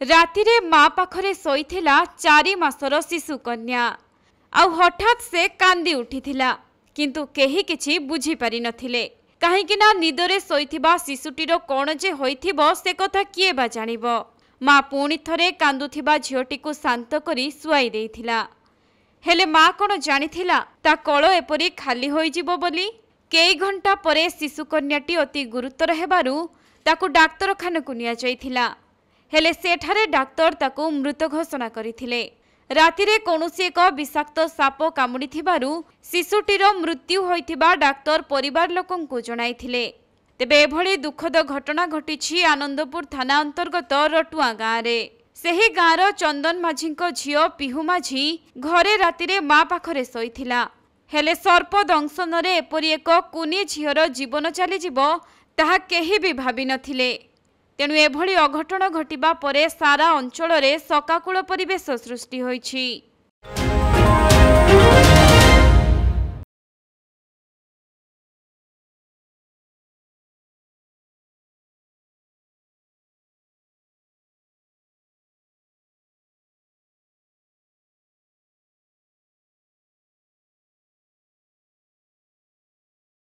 रातिरे माँ पाखरे शोइथिला 4 मासर शिशु कन्या आउ हठात से कांदी उठिथिला किंतु केही किछि बुझी पारि नथिले काहेकि ना निदरे शोइथिबा शिशुटीर कोन जे होइथिबो से कथा किए बा जानिबो। माँ पुणी थरे कांदुथिबा झियोटीकु शांत करी सुआई देइथिला हेले माँ कोन जानिथिला ता कळ एपरि खाली होई जिवो बोली। केई घंटा परे शिशु कन्याटी अति गुरुतर हेबारु ताकु डाक्तरखानाकु निया जाइथिला हेले सेठारे डाक्तर ताकु मृत घोषणा करिथिले। रातिरे कोनोसी एक विषाक्त साप कामुड़िथिबारु शिशुटीर मृत्यु होइथिबा डाक्तर परिवार लोकंकु जणाइथिले। तेबे एभली दुखद घटना घटिछि आनंदपुर थाना अंतर्गत रटुआ गाँव रे। सेही गाँवर चंदन माझीको झियो पिहु माझी घरे रातिरे माँ पाखरे शोइथिला हेले सर्प दंशनरे एपरि एक कुनी झियर जीवन चलीजिवो ताहा केही भी भाबि नथिले। तेणु एभली अघटन घटिबा परे सारा अंचल रे शोकाकुल परिवेश सृष्टि होइछि।